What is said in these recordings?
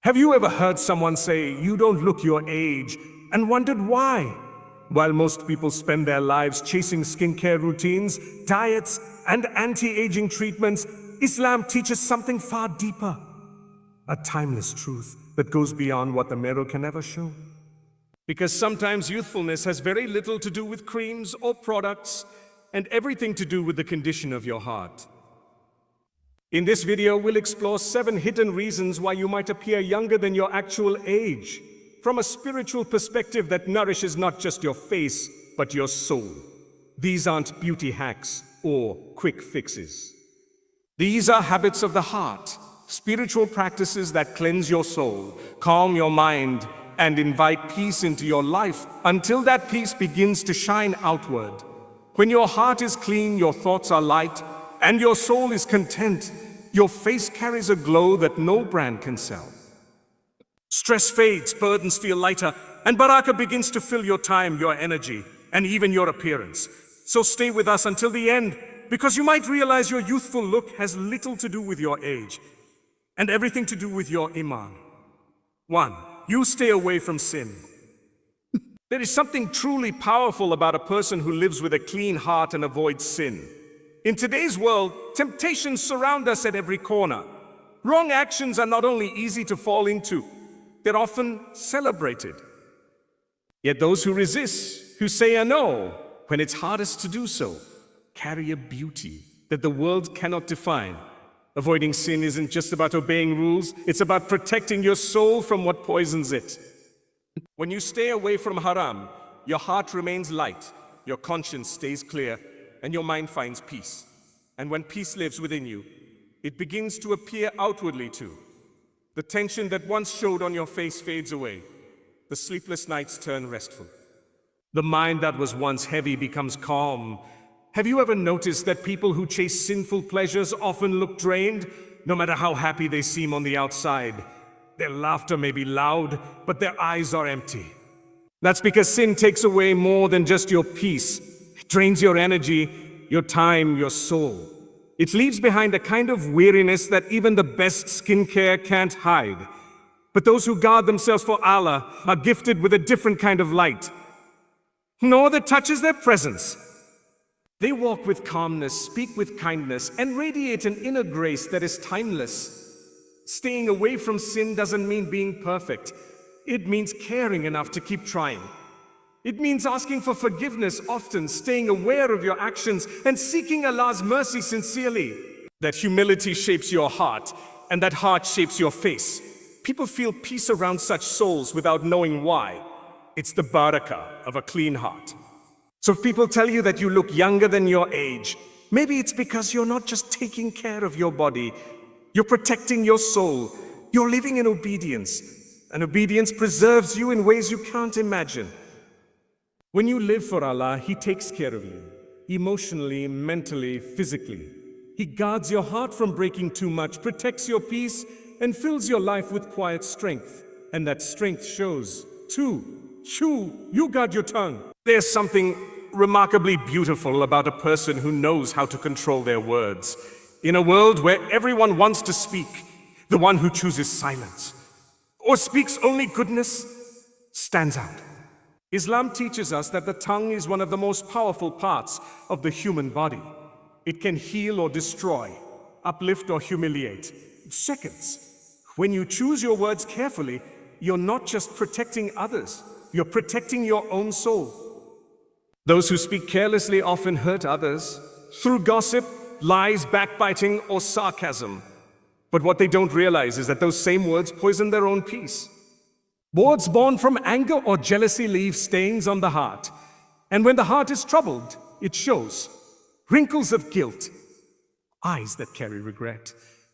Have you ever heard someone say, "You don't look your age," and wondered why? While most people spend their lives chasing skincare routines, diets, and anti-aging treatments, Islam teaches something far deeper. A timeless truth that goes beyond what the mirror can ever show. Because sometimes youthfulness has very little to do with creams or products, and everything to do with the condition of your heart. In this video, we'll explore 7 hidden reasons why you might appear younger than your actual age, from a spiritual perspective that nourishes not just your face, but your soul. These aren't beauty hacks or quick fixes. These are habits of the heart, spiritual practices that cleanse your soul, calm your mind, and invite peace into your life until that peace begins to shine outward. When your heart is clean, your thoughts are light, and your soul is content, your face carries a glow that no brand can sell. Stress fades, burdens feel lighter, and Barakah begins to fill your time, your energy, and even your appearance. So stay with us until the end, because you might realize your youthful look has little to do with your age, and everything to do with your iman. 1. You stay away from sin. There is something truly powerful about a person who lives with a clean heart and avoids sin. In today's world, temptations surround us at every corner. Wrong actions are not only easy to fall into, they're often celebrated. Yet those who resist, who say a no when it's hardest to do so, carry a beauty that the world cannot define. Avoiding sin isn't just about obeying rules, it's about protecting your soul from what poisons it. When you stay away from haram, your heart remains light, your conscience stays clear, and your mind finds peace. And when peace lives within you, it begins to appear outwardly too. The tension that once showed on your face fades away. The sleepless nights turn restful. The mind that was once heavy becomes calm. Have you ever noticed that people who chase sinful pleasures often look drained, no matter how happy they seem on the outside? Their laughter may be loud, but their eyes are empty. That's because sin takes away more than just your peace. It drains your energy, your time, your soul. It leaves behind a kind of weariness that even the best skincare can't hide. But those who guard themselves for Allah are gifted with a different kind of light. No that touches their presence. They walk with calmness, speak with kindness, and radiate an inner grace that is timeless. Staying away from sin doesn't mean being perfect. It means caring enough to keep trying. It means asking for forgiveness often, staying aware of your actions, and seeking Allah's mercy sincerely. That humility shapes your heart, and that heart shapes your face. People feel peace around such souls without knowing why. It's the barakah of a clean heart. So if people tell you that you look younger than your age, maybe it's because you're not just taking care of your body, you're protecting your soul, you're living in obedience, and obedience preserves you in ways you can't imagine. When you live for Allah, He takes care of you, emotionally, mentally, physically. He guards your heart from breaking too much, protects your peace, and fills your life with quiet strength. And that strength shows. 2. You guard your tongue. There's something remarkably beautiful about a person who knows how to control their words. In a world where everyone wants to speak, the one who chooses silence or speaks only goodness stands out. Islam teaches us that the tongue is one of the most powerful parts of the human body. It can heal or destroy, uplift or humiliate. Seconds. When you choose your words carefully, you're not just protecting others, you're protecting your own soul. Those who speak carelessly often hurt others through gossip, lies, backbiting, or sarcasm. But what they don't realize is that those same words poison their own peace. Words born from anger or jealousy leave stains on the heart. And when the heart is troubled, it shows. Wrinkles of guilt, eyes that carry regret,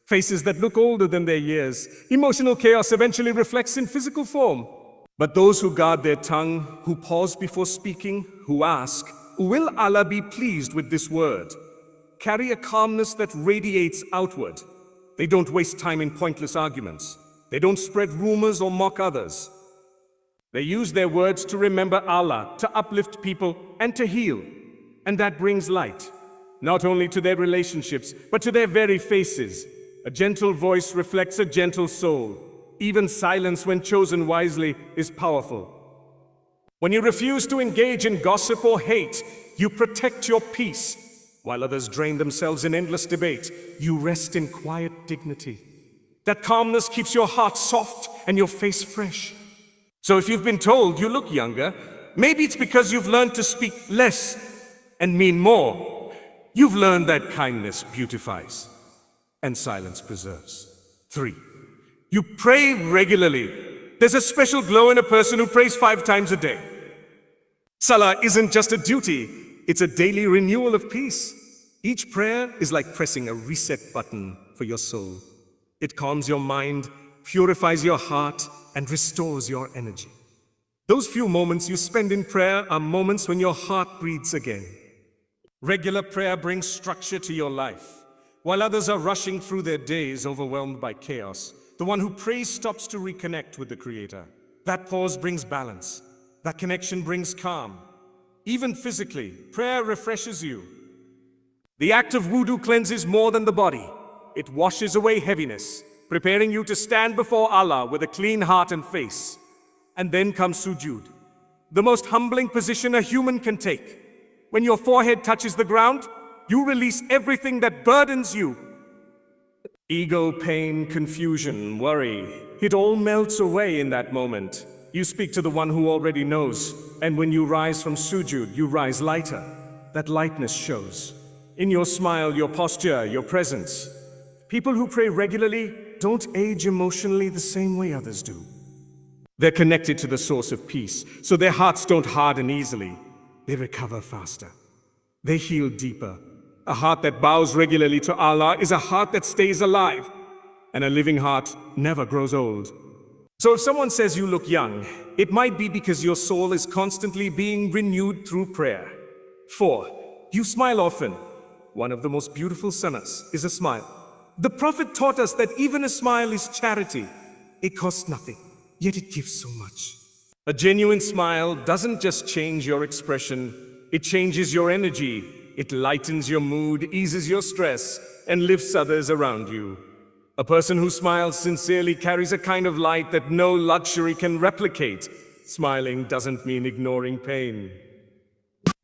faces that look older than their years. Emotional chaos eventually reflects in physical form. But those who guard their tongue, who pause before speaking, who ask, "Will Allah be pleased with this word?" carry a calmness that radiates outward. They don't waste time in pointless arguments. They don't spread rumors or mock others. They use their words to remember Allah, to uplift people, and to heal. And that brings light, not only to their relationships, but to their very faces. A gentle voice reflects a gentle soul. Even silence, when chosen wisely, is powerful. When you refuse to engage in gossip or hate, you protect your peace. While others drain themselves in endless debate, you rest in quiet dignity. That calmness keeps your heart soft and your face fresh. So if you've been told you look younger, maybe it's because you've learned to speak less and mean more. You've learned that kindness beautifies and silence preserves. 3. You pray regularly. There's a special glow in a person who prays 5 times a day. Salah isn't just a duty, it's a daily renewal of peace. Each prayer is like pressing a reset button for your soul. It calms your mind, purifies your heart, and restores your energy. Those few moments you spend in prayer are moments when your heart breathes again. Regular prayer brings structure to your life. While others are rushing through their days overwhelmed by chaos, the one who prays stops to reconnect with the Creator. That pause brings balance. That connection brings calm. Even physically, prayer refreshes you. The act of wudu cleanses more than the body. It washes away heaviness, preparing you to stand before Allah with a clean heart and face. And then comes sujood, the most humbling position a human can take. When your forehead touches the ground, you release everything that burdens you. Ego, pain, confusion, worry, it all melts away in that moment. You speak to the one who already knows, and when you rise from sujood, you rise lighter. That lightness shows in your smile, your posture, your presence. People who pray regularly don't age emotionally the same way others do. They're connected to the source of peace, so their hearts don't harden easily. They recover faster. They heal deeper. A heart that bows regularly to Allah is a heart that stays alive, and a living heart never grows old. So if someone says you look young, it might be because your soul is constantly being renewed through prayer. 4. You smile often. One of the most beautiful sunnahs is a smile. The Prophet taught us that even a smile is charity. It costs nothing, yet it gives so much. A genuine smile doesn't just change your expression, it changes your energy. It lightens your mood, eases your stress, and lifts others around you. A person who smiles sincerely carries a kind of light that no luxury can replicate. Smiling doesn't mean ignoring pain.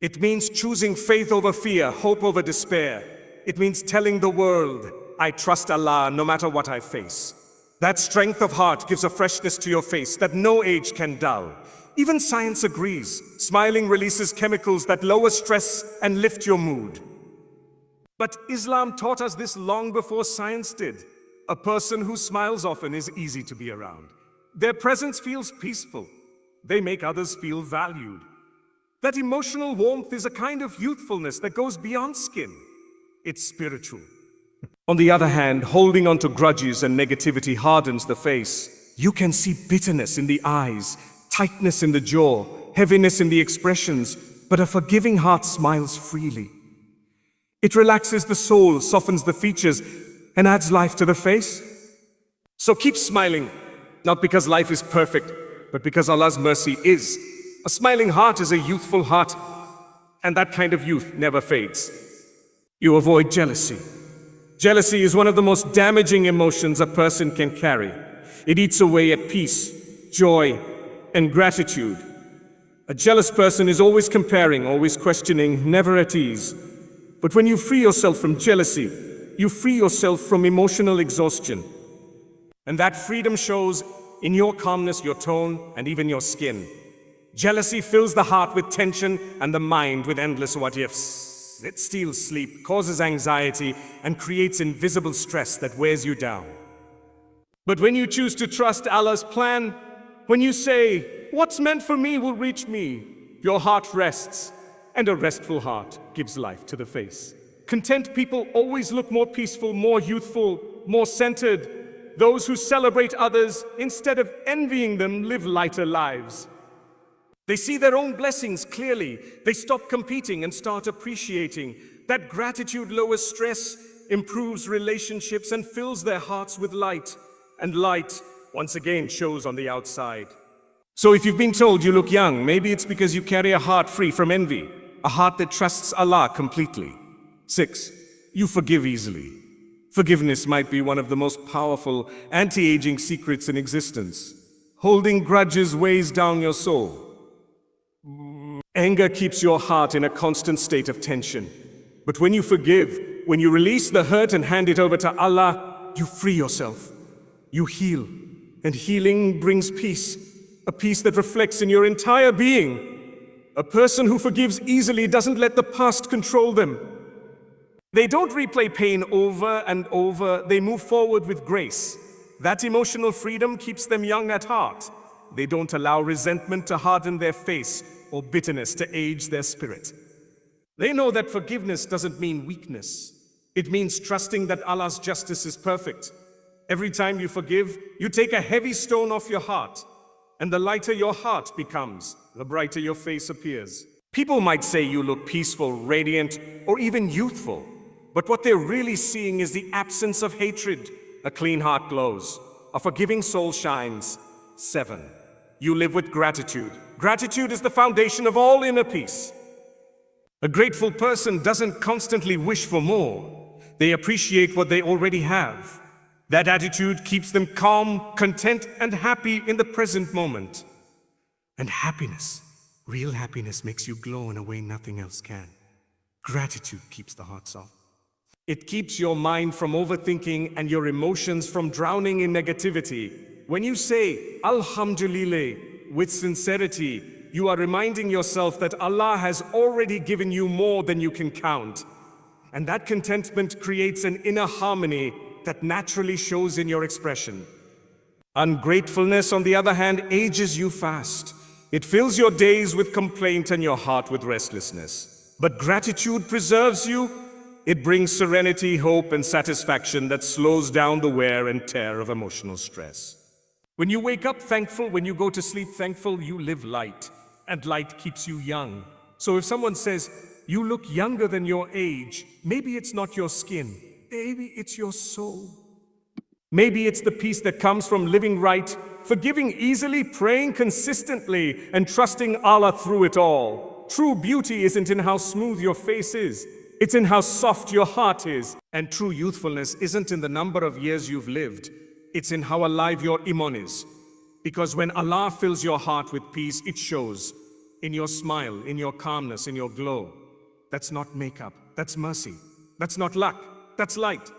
It means choosing faith over fear, hope over despair. It means telling the world, I trust Allah no matter what I face. That strength of heart gives a freshness to your face that no age can dull. Even science agrees. Smiling releases chemicals that lower stress and lift your mood. But Islam taught us this long before science did. A person who smiles often is easy to be around. Their presence feels peaceful. They make others feel valued. That emotional warmth is a kind of youthfulness that goes beyond skin. It's spiritual. On the other hand, holding on to grudges and negativity hardens the face. You can see bitterness in the eyes, tightness in the jaw, heaviness in the expressions, but a forgiving heart smiles freely. It relaxes the soul, softens the features, and adds life to the face. So keep smiling, not because life is perfect, but because Allah's mercy is. A smiling heart is a youthful heart, and that kind of youth never fades. You avoid jealousy. Jealousy is one of the most damaging emotions a person can carry. It eats away at peace, joy, and gratitude. A jealous person is always comparing, always questioning, never at ease. But when you free yourself from jealousy, you free yourself from emotional exhaustion. And that freedom shows in your calmness, your tone, and even your skin. Jealousy fills the heart with tension and the mind with endless what-ifs. It steals sleep, causes anxiety, and creates invisible stress that wears you down. But when you choose to trust Allah's plan, when you say, what's meant for me will reach me, your heart rests, and a restful heart gives life to the face. Content people always look more peaceful, more youthful, more centered. Those who celebrate others instead of envying them live lighter lives. They see their own blessings clearly. They stop competing and start appreciating. That gratitude lowers stress, improves relationships, and fills their hearts with light. And light, once again, shows on the outside. So if you've been told you look young, maybe it's because you carry a heart free from envy, a heart that trusts Allah completely. 6. You forgive easily. Forgiveness might be one of the most powerful anti-aging secrets in existence. Holding grudges weighs down your soul. Anger keeps your heart in a constant state of tension. But when you forgive, when you release the hurt and hand it over to Allah, you free yourself. You heal. And healing brings peace. A peace that reflects in your entire being. A person who forgives easily doesn't let the past control them. They don't replay pain over and over, they move forward with grace. That emotional freedom keeps them young at heart. They don't allow resentment to harden their face or bitterness to age their spirit. They know that forgiveness doesn't mean weakness. It means trusting that Allah's justice is perfect. Every time you forgive, you take a heavy stone off your heart. And the lighter your heart becomes, the brighter your face appears. People might say you look peaceful, radiant, or even youthful. But what they're really seeing is the absence of hatred. A clean heart glows. A forgiving soul shines. 7. You live with gratitude. Gratitude is the foundation of all inner peace. A grateful person doesn't constantly wish for more. They appreciate what they already have. That attitude keeps them calm, content, and happy in the present moment. And happiness, real happiness, makes you glow in a way nothing else can. Gratitude keeps the heart soft. It keeps your mind from overthinking and your emotions from drowning in negativity. When you say Alhamdulillah with sincerity, you are reminding yourself that Allah has already given you more than you can count. And that contentment creates an inner harmony that naturally shows in your expression. Ungratefulness, on the other hand, ages you fast. It fills your days with complaint and your heart with restlessness. But gratitude preserves you. It brings serenity, hope, and satisfaction that slows down the wear and tear of emotional stress. When you wake up thankful, when you go to sleep thankful, you live light, and light keeps you young. So if someone says, you look younger than your age, maybe it's not your skin, maybe it's your soul. Maybe it's the peace that comes from living right, forgiving easily, praying consistently, and trusting Allah through it all. True beauty isn't in how smooth your face is. It's in how soft your heart is. And true youthfulness isn't in the number of years you've lived. It's in how alive your iman is. Because when Allah fills your heart with peace, it shows in your smile, in your calmness, in your glow. That's not makeup. That's mercy. That's not luck. That's light.